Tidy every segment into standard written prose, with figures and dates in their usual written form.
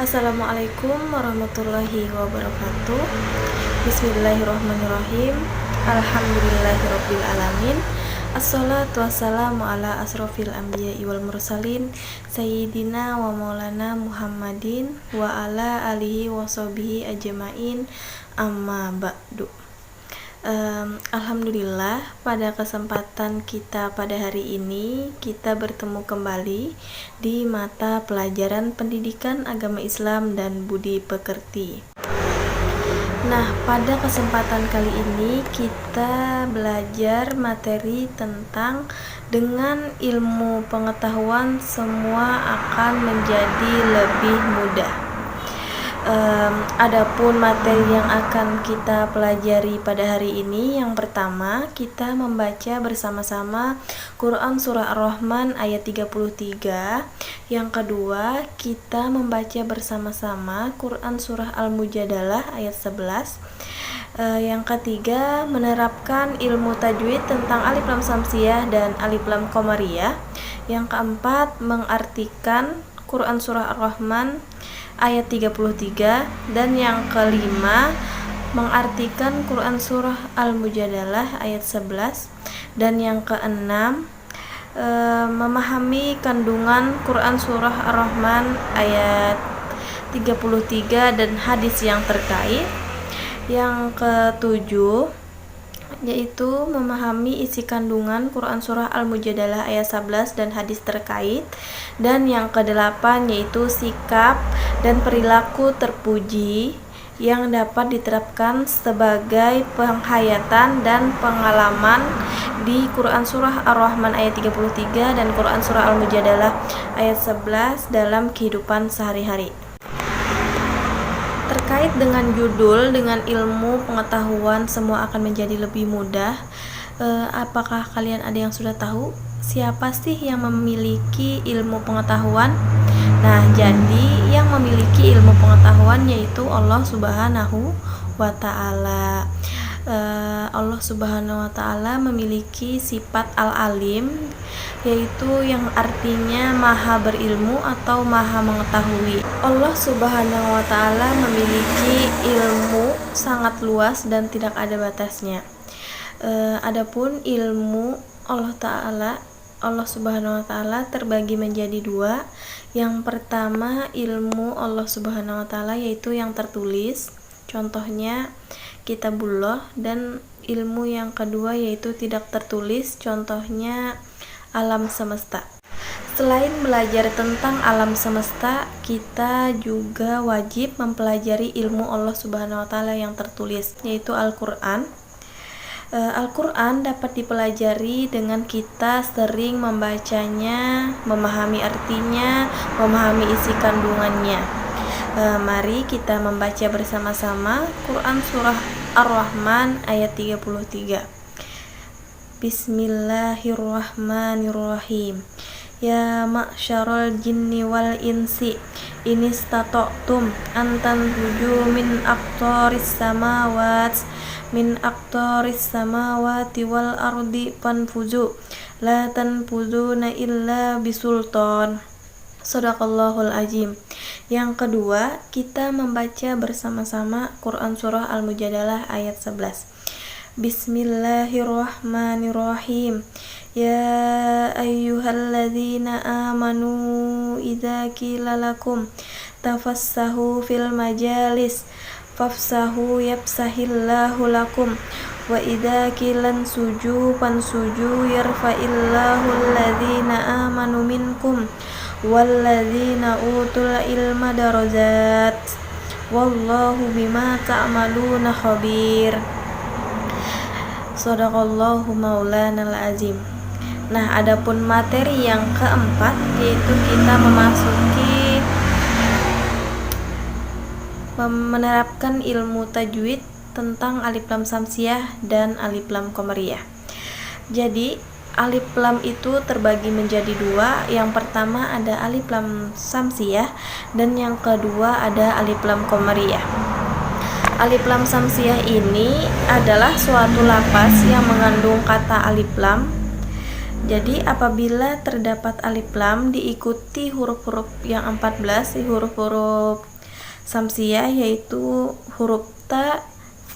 Assalamualaikum warahmatullahi wabarakatuh. Bismillahirrahmanirrahim. Alhamdulillahirabbil alamin. Assalatu wassalamu ala asrofil anbiya'i wal mursalin Sayyidina wa maulana Muhammadin wa ala alihi wa sahbihi ajmain, amma ba'du. Alhamdulillah, pada kesempatan kita pada hari ini kita bertemu kembali di mata pelajaran Pendidikan Agama Islam dan Budi Pekerti. Nah, pada kesempatan kali ini kita belajar materi tentang dengan ilmu pengetahuan semua akan menjadi lebih mudah. Adapun materi yang akan kita pelajari pada hari ini, yang pertama kita membaca bersama-sama Quran Surah Ar-Rahman ayat 33. Yang kedua kita membaca bersama-sama Quran Surah Al-Mujadalah ayat 11. Yang ketiga menerapkan ilmu tajwid tentang alif lam samsiyah dan alif lam qamariyah. Yang keempat mengartikan Quran Surah Ar-Rahman ayat 33, dan yang kelima mengartikan Quran Surah Al-Mujadalah ayat 11, dan yang keenam memahami kandungan Quran Surah Ar-Rahman ayat 33 dan hadis yang terkait. Yang ketujuh yaitu memahami isi kandungan Quran Surah Al-Mujadalah ayat 11 dan hadis terkait. Dan yang kedelapan yaitu sikap dan perilaku terpuji yang dapat diterapkan sebagai penghayatan dan pengalaman di Quran Surah Ar-Rahman ayat 33 dan Quran Surah Al-Mujadalah ayat 11 dalam kehidupan sehari-hari. Terkait dengan judul, dengan ilmu pengetahuan semua akan menjadi lebih mudah, apakah kalian ada yang sudah tahu siapa sih yang memiliki ilmu pengetahuan? Nah, jadi yang memiliki ilmu pengetahuan yaitu Allah Subhanahu wa Ta'ala. Allah Subhanahu wa Ta'ala memiliki sifat al-alim, yaitu yang artinya maha berilmu atau maha mengetahui. Allah Subhanahu wa Ta'ala memiliki ilmu sangat luas dan tidak ada batasnya. Adapun ilmu Allah Subhanahu wa Ta'ala terbagi menjadi dua. Yang pertama ilmu Allah Subhanahu wa Ta'ala yaitu yang tertulis, contohnya Kitabullah, dan ilmu yang kedua yaitu tidak tertulis, contohnya alam semesta. Selain belajar tentang alam semesta, kita juga wajib mempelajari ilmu Allah Subhanahu wa Ta'ala yang tertulis, yaitu Al-Quran. Al-Quran dapat dipelajari dengan kita sering membacanya, memahami artinya, memahami isi kandungannya. Mari kita membaca bersama-sama Quran Surah Ar-Rahman ayat 33. Bismillahirrahmanirrahim. Ya ma'syarul jinni wal insi inistata'tum an tanfuju min aqtaris samawati wal ardi fanfuzu la tanfuzuna illa bisultan. Shadaqallahul azim. Yang kedua, kita membaca bersama-sama Quran Surah Al-Mujadalah ayat 11. Bismillahirrahmanirrahim. Ya ayyuhalladzina amanu idza qila lakum tafassahu fil majalis fafsahu yafsahillahu lakum wa idza qilan suju fansuju yarfa'illahu alladzina amanu minkum walladzina utul ilma darajat wallahu bima ta'maluna khabir. Shadaqallahu maulanal azim. Nah, adapun materi yang keempat yaitu kita memasuki menerapkan ilmu tajwid tentang alif lam samsiyah dan alif lam qamariyah. Jadi alif lam itu terbagi menjadi dua. Yang pertama ada alif lam samsiyah dan yang kedua ada alif lam qamariyah. Alif lam samsiyah ini adalah suatu lafaz yang mengandung kata alif lam Jadi apabila terdapat alif lam diikuti huruf-huruf yang 14, huruf-huruf samsiah, yaitu huruf ta,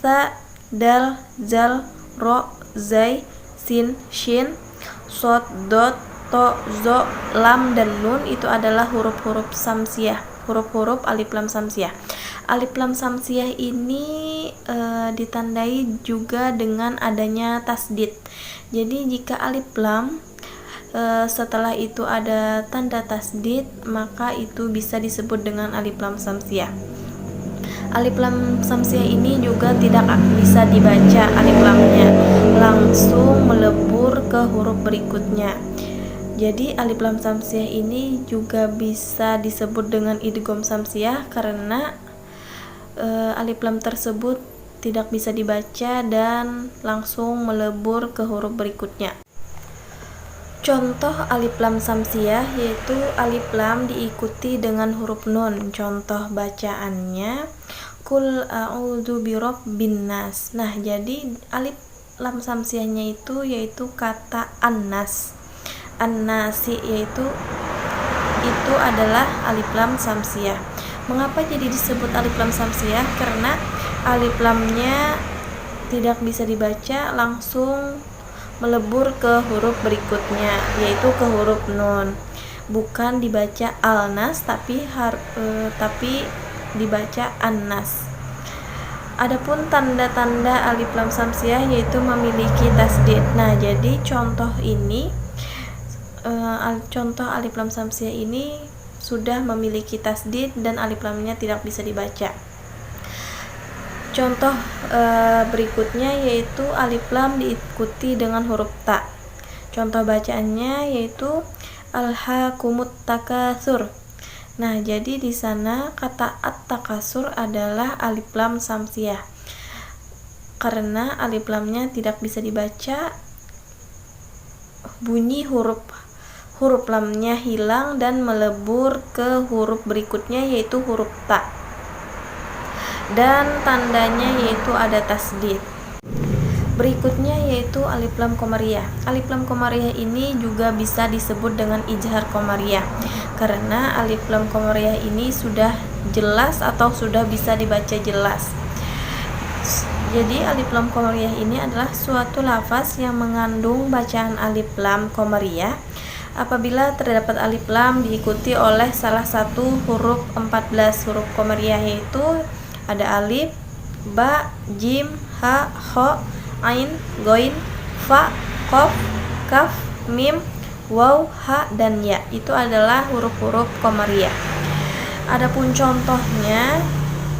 tha, dal, zal, ro, zai, sin, shin, sod, dot, to, zo, lam, dan nun, itu adalah huruf-huruf samsiah, huruf-huruf alif lam samsiah. Alif lam samsiah ini ditandai juga dengan adanya tasdid. Jadi jika alif lam setelah itu ada tanda tasdid, maka itu bisa disebut dengan alif lam samsiah. Alif lam samsiah ini juga tidak bisa dibaca alif lamnya, langsung melebur ke huruf berikutnya. Jadi alif lam samsiah ini juga bisa disebut dengan idgham samsiah karena alif lam tersebut tidak bisa dibaca dan langsung melebur ke huruf berikutnya. Contoh alif lam samsiah yaitu alif lam diikuti dengan huruf nun. Contoh bacaannya Qul a'udzu birabbin nas. Nah, jadi alif lam samsiahnya itu yaitu kata annas. An-nasi yaitu itu adalah alif lam samsiah. Mengapa jadi disebut alif lam samsiah? Karena alif lamnya tidak bisa dibaca, langsung melebur ke huruf berikutnya, yaitu ke huruf nun. Bukan dibaca al-nas, tapi dibaca an-nas. Adapun tanda-tanda alif lam samsiah yaitu memiliki tasdid. Nah, jadi contoh alif lam samsiah ini sudah memiliki tasdid dan alif lamnya tidak bisa dibaca. Contoh berikutnya yaitu alif lam diikuti dengan huruf ta. Contoh bacaannya yaitu alhaakumut takatsur. Nah, jadi di sana kata at-takasur adalah alif lam samsiah. Karena alif lamnya tidak bisa dibaca, bunyi huruf lamnya hilang dan melebur ke huruf berikutnya yaitu huruf ta. Dan tandanya yaitu ada tasdid. Berikutnya yaitu alif lam qamariyah. Alif lam qamariyah ini juga bisa disebut dengan ijhar qamariyah karena alif lam qamariyah ini sudah jelas atau sudah bisa dibaca jelas. Jadi alif lam qamariyah ini adalah suatu lafaz yang mengandung bacaan alif lam qamariyah apabila terdapat alif lam diikuti oleh salah satu huruf 14 huruf qamariyah, yaitu ada alif, ba, jim, ha, kha, ain, ghain, fa, qaf, kaf, mim, waw, ha, dan ya. Itu adalah huruf-huruf qamariyah. Adapun contohnya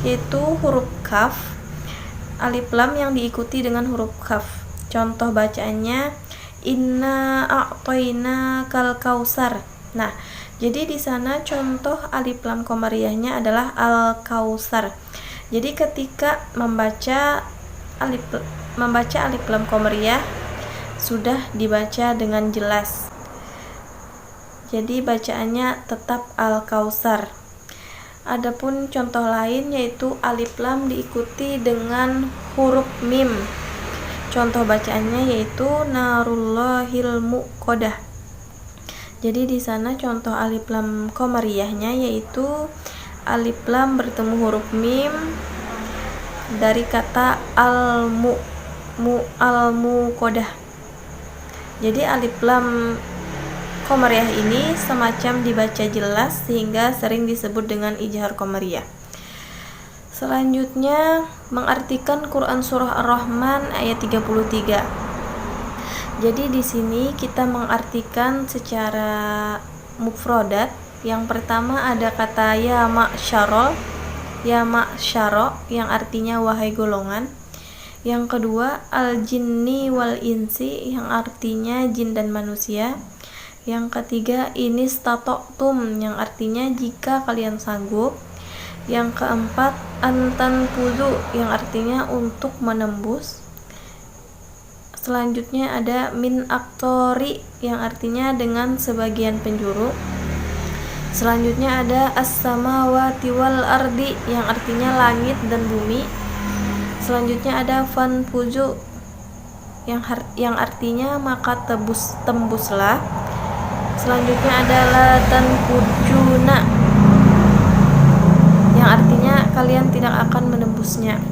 yaitu huruf kaf, alif lam yang diikuti dengan huruf kaf. Contoh bacaannya inna a'toina kal kausar. Nah, jadi di sana contoh alif lam qamariyahnya adalah al kausar. Jadi ketika membaca alif lam qamariyah sudah dibaca dengan jelas. Jadi bacaannya tetap al kausar. Adapun contoh lain yaitu alif lam diikuti dengan huruf mim. Contoh bacaannya yaitu narullahil muqadah. Jadi di sana contoh alif lam qamariyahnya yaitu alif lam bertemu huruf mim dari kata al-muqadah. Jadi alif lam qamariyah ini semacam dibaca jelas sehingga sering disebut dengan ijhar qamariyah. Selanjutnya mengartikan Quran surah Ar-Rahman ayat 33. Jadi di sini kita mengartikan secara mufradat. Yang pertama ada kata ya ma'syaro yang artinya wahai golongan. Yang kedua al-jinni wal insi yang artinya jin dan manusia. Yang ketiga inistata'tum yang artinya jika kalian sanggup. Yang keempat antan pudu yang artinya untuk menembus. Selanjutnya ada min aktori yang artinya dengan sebagian penjuru. Selanjutnya ada as-samawati wal ardi yang artinya langit dan bumi. Selanjutnya ada fanfuzu yang artinya maka tembuslah. Selanjutnya adalah tanfujuna, yang artinya kalian tidak akan menembusnya.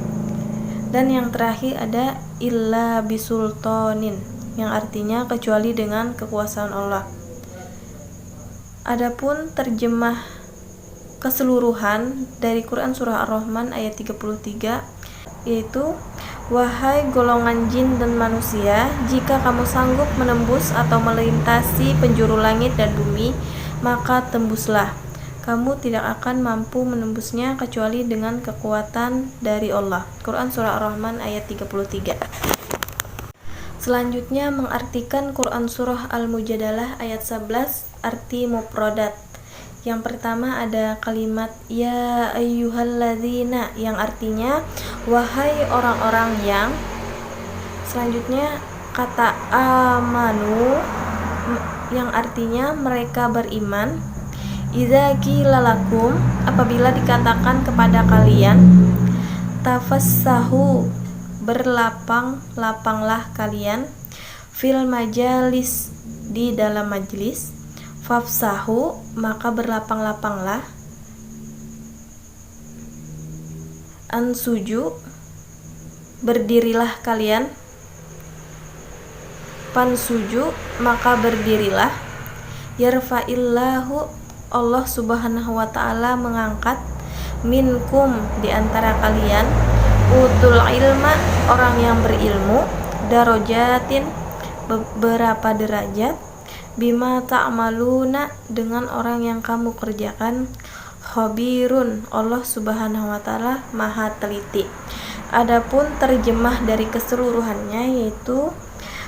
Dan yang terakhir ada illa bisultanin, yang artinya kecuali dengan kekuasaan Allah. Adapun terjemah keseluruhan dari Quran surah Ar-Rahman ayat 33 yaitu, wahai golongan jin dan manusia, jika kamu sanggup menembus atau melintasi penjuru langit dan bumi, maka tembuslah. Kamu tidak akan mampu menembusnya kecuali dengan kekuatan dari Allah. Quran surah Ar-Rahman ayat 33. Selanjutnya mengartikan Quran surah Al-Mujadalah ayat 11 arti mufradat. Yang pertama ada kalimat ya ayyuhalladzina, yang artinya wahai orang-orang yang. Selanjutnya kata amanu, yang artinya mereka beriman. Idza qila lakum, apabila dikatakan kepada kalian, tafassahu, berlapang-lapanglah kalian, fil majalis, di dalam majlis, fafsahu, maka berlapang-lapanglah, ansuju, berdirilah kalian, pansuju, maka berdirilah, yarfa'illahu, Allah subhanahu wa ta'ala mengangkat, minkum, di antara kalian, utul ilma, orang yang berilmu, darojatin, beberapa derajat, bima ta'maluna, dengan orang yang kamu kerjakan, khabirun, Allah subhanahu wa ta'ala maha teliti. Adapun terjemah dari keseluruhannya yaitu,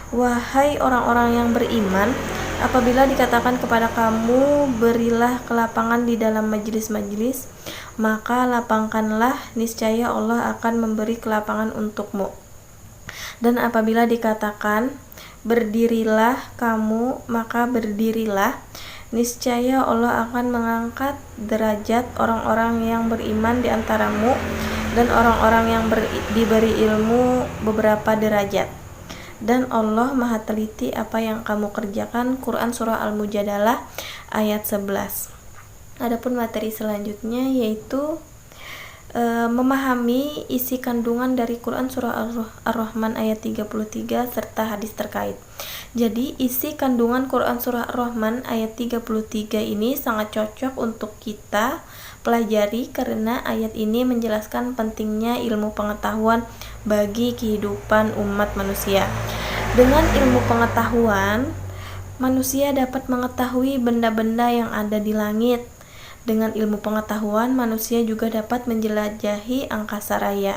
wahai orang-orang yang beriman, apabila dikatakan kepada kamu berilah kelapangan di dalam majelis-majelis, maka lapangkanlah, niscaya Allah akan memberi kelapangan untukmu. Dan apabila dikatakan berdirilah kamu, maka berdirilah, niscaya Allah akan mengangkat derajat orang-orang yang beriman di antaramu dan orang-orang yang diberi ilmu beberapa derajat. Dan Allah maha teliti apa yang kamu kerjakan. Quran surah Al-Mujadalah ayat 11. Adapun materi selanjutnya yaitu memahami isi kandungan dari Quran surah Ar-Rahman ayat 33 serta hadis terkait. Jadi isi kandungan Quran surah Ar-Rahman ayat 33 ini sangat cocok untuk kita pelajari karena ayat ini menjelaskan pentingnya ilmu pengetahuan bagi kehidupan umat manusia. Dengan ilmu pengetahuan, manusia dapat mengetahui benda-benda yang ada di langit. Dengan ilmu pengetahuan, manusia juga dapat menjelajahi angkasa raya.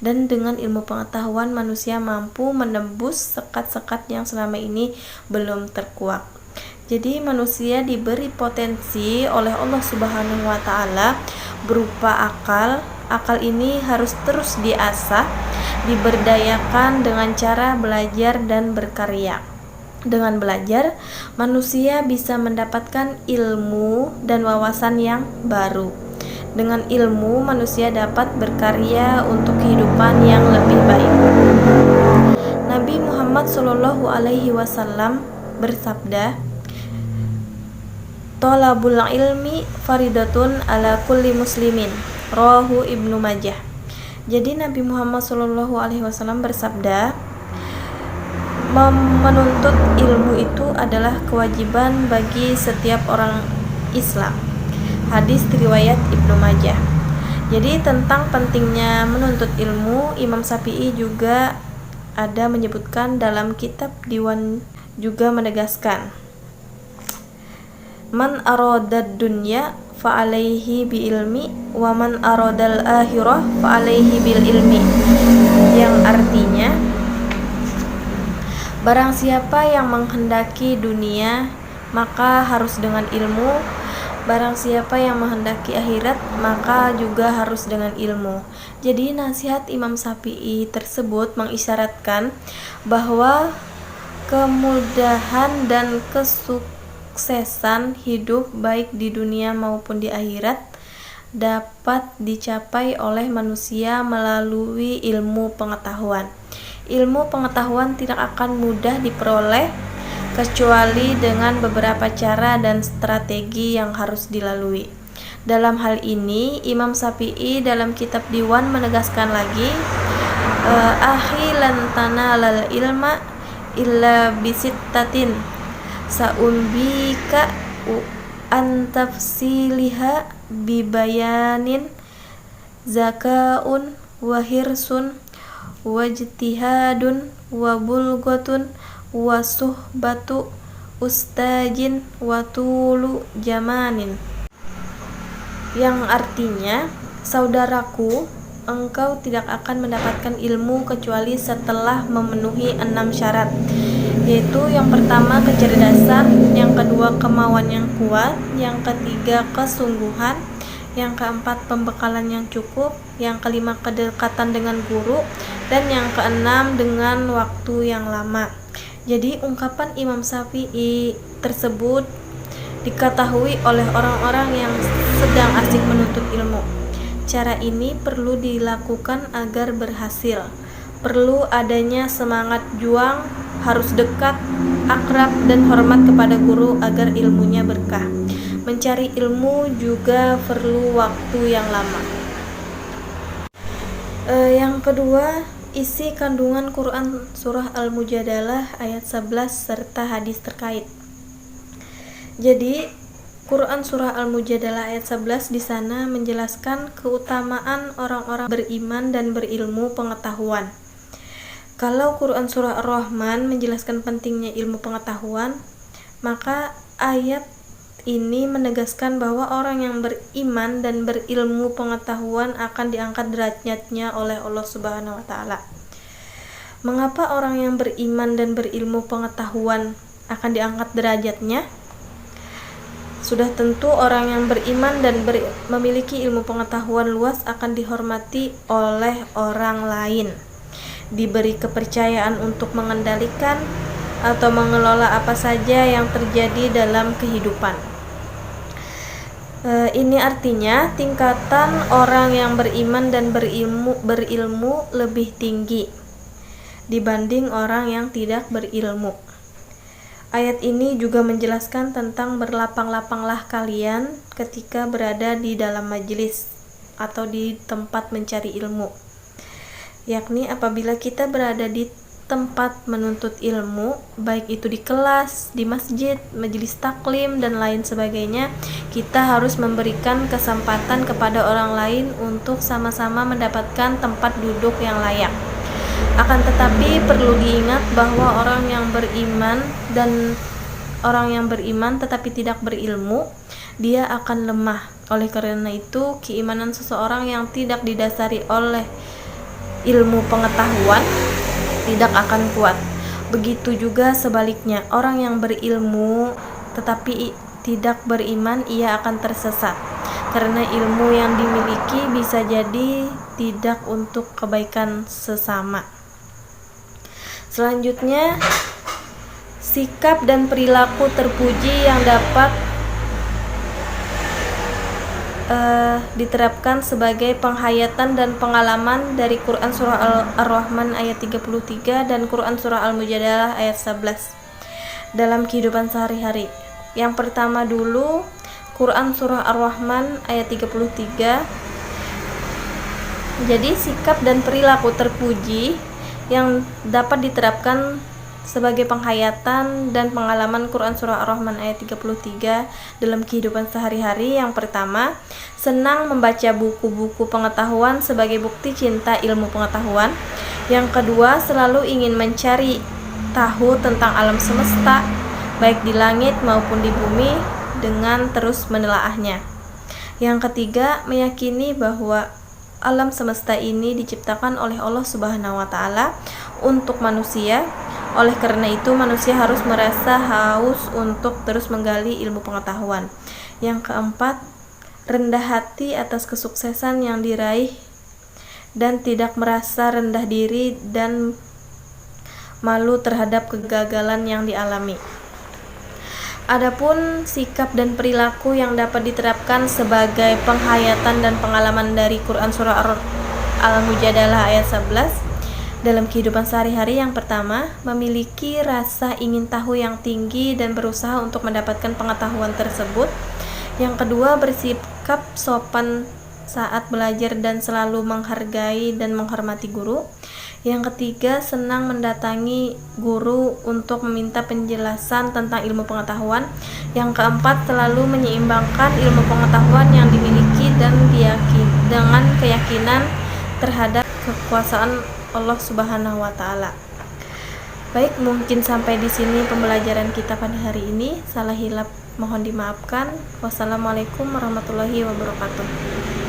Dan dengan ilmu pengetahuan, manusia mampu menembus sekat-sekat yang selama ini belum terkuak. Jadi manusia diberi potensi oleh Allah Subhanahu wa ta'ala berupa akal. Akal ini harus terus diasah, diberdayakan dengan cara belajar dan berkarya. Dengan belajar, manusia bisa mendapatkan ilmu dan wawasan yang baru. Dengan ilmu, manusia dapat berkarya untuk kehidupan yang lebih baik. Nabi Muhammad SAW bersabda, "Thalabul ilmi faridatun ala kulli muslimin." Rawahu Ibnu Majah. Jadi Nabi Muhammad SAW bersabda, menuntut ilmu itu adalah kewajiban bagi setiap orang Islam. Hadis riwayat Ibnu Majah. Jadi tentang pentingnya menuntut ilmu, Imam Syafi'i juga ada menyebutkan dalam kitab Diwan, juga menegaskan, man aradad dunya fa'alaihi bi ilmi wa man aradal akhirah fa'alaihi bil ilmi, yang artinya barang siapa yang menghendaki dunia maka harus dengan ilmu, barang siapa yang menghendaki akhirat maka juga harus dengan ilmu. Jadi nasihat Imam Syafi'i tersebut mengisyaratkan bahwa kemudahan dan kesuksesan hidup baik di dunia maupun di akhirat dapat dicapai oleh manusia melalui ilmu pengetahuan. Ilmu pengetahuan tidak akan mudah diperoleh kecuali dengan beberapa cara dan strategi yang harus dilalui. Dalam hal ini, Imam Syafi'i dalam kitab Diwan menegaskan lagi, "Akhi lan tanalal ilma illa bisittatin sa'umbika an tafsiliha bibayanin zakaun wa hirsun wajtihadun wa bulghatun wa suhbatu ustajin wa tulu jamanin." Yang artinya, saudaraku, engkau tidak akan mendapatkan ilmu kecuali setelah memenuhi 6 syarat, yaitu yang pertama kecerdasan, yang kedua kemauan yang kuat, yang ketiga kesungguhan, yang keempat pembekalan yang cukup, yang kelima kedekatan dengan guru, dan yang keenam dengan waktu yang lama. Jadi ungkapan Imam Syafi'i tersebut diketahui oleh orang-orang yang sedang asik menuntut ilmu. Cara ini perlu dilakukan agar berhasil. Perlu adanya semangat juang, harus dekat, akrab, dan hormat kepada guru agar ilmunya berkah. Mencari ilmu juga perlu waktu yang lama. Yang kedua, isi kandungan Quran Surah Al-Mujadalah ayat 11 serta hadis terkait. Jadi, Quran Surah Al-Mujadalah ayat 11 di sana menjelaskan keutamaan orang-orang beriman dan berilmu pengetahuan. Kalau Quran Surah Ar-Rahman menjelaskan pentingnya ilmu pengetahuan, maka ayat ini menegaskan bahwa orang yang beriman dan berilmu pengetahuan akan diangkat derajatnya oleh Allah Subhanahu wa taala. Mengapa orang yang beriman dan berilmu pengetahuan akan diangkat derajatnya? Sudah tentu orang yang beriman dan memiliki ilmu pengetahuan luas akan dihormati oleh orang lain, diberi kepercayaan untuk mengendalikan atau mengelola apa saja yang terjadi dalam kehidupan. Ini artinya tingkatan orang yang beriman dan berilmu lebih tinggi dibanding orang yang tidak berilmu. Ayat ini juga menjelaskan tentang berlapang-lapanglah kalian ketika berada di dalam majelis atau di tempat mencari ilmu. Yakni apabila kita berada di tempat menuntut ilmu, baik itu di kelas, di masjid, majelis taklim, dan lain sebagainya, kita harus memberikan kesempatan kepada orang lain untuk sama-sama mendapatkan tempat duduk yang layak. Akan tetapi perlu diingat bahwa orang yang beriman tetapi tidak berilmu, dia akan lemah. Oleh karena itu, keimanan seseorang yang tidak didasari oleh ilmu pengetahuan tidak akan kuat. Begitu juga sebaliknya, orang yang berilmu tetapi tidak beriman, ia akan tersesat. Karena ilmu yang dimiliki bisa jadi tidak untuk kebaikan sesama. Selanjutnya, sikap dan perilaku terpuji yang dapat diterapkan sebagai penghayatan dan pengalaman dari Quran Surah Ar-Rahman ayat 33 dan Quran Surah Al-Mujadalah ayat 11 dalam kehidupan sehari-hari. Yang pertama dulu, Quran Surah Ar-Rahman ayat 33. Jadi sikap dan perilaku terpuji yang dapat diterapkan sebagai penghayatan dan pengalaman Quran Surah Ar-Rahman ayat 33 dalam kehidupan sehari-hari. Yang pertama, senang membaca buku-buku pengetahuan sebagai bukti cinta ilmu pengetahuan. Yang kedua, selalu ingin mencari tahu tentang alam semesta, baik di langit maupun di bumi, dengan terus menelaahnya. Yang ketiga, meyakini bahwa alam semesta ini diciptakan oleh Allah Subhanahu wa taala untuk manusia. Oleh karena itu, manusia harus merasa haus untuk terus menggali ilmu pengetahuan. Yang keempat, rendah hati atas kesuksesan yang diraih dan tidak merasa rendah diri dan malu terhadap kegagalan yang dialami. Adapun sikap dan perilaku yang dapat diterapkan sebagai penghayatan dan pengalaman dari Quran Surah Al-Mujadalah ayat 11, dalam kehidupan sehari-hari. Yang pertama, memiliki rasa ingin tahu yang tinggi dan berusaha untuk mendapatkan pengetahuan tersebut. Yang kedua, bersikap sopan saat belajar dan selalu menghargai dan menghormati guru. Yang ketiga, senang mendatangi guru untuk meminta penjelasan tentang ilmu pengetahuan. Yang keempat, selalu menyeimbangkan ilmu pengetahuan yang dimiliki dan dengan keyakinan terhadap kekuasaan Allah Subhanahu wa taala. Baik, mungkin sampai di sini pembelajaran kita pada hari ini. Salah hilap mohon dimaafkan. Wassalamualaikum warahmatullahi wabarakatuh.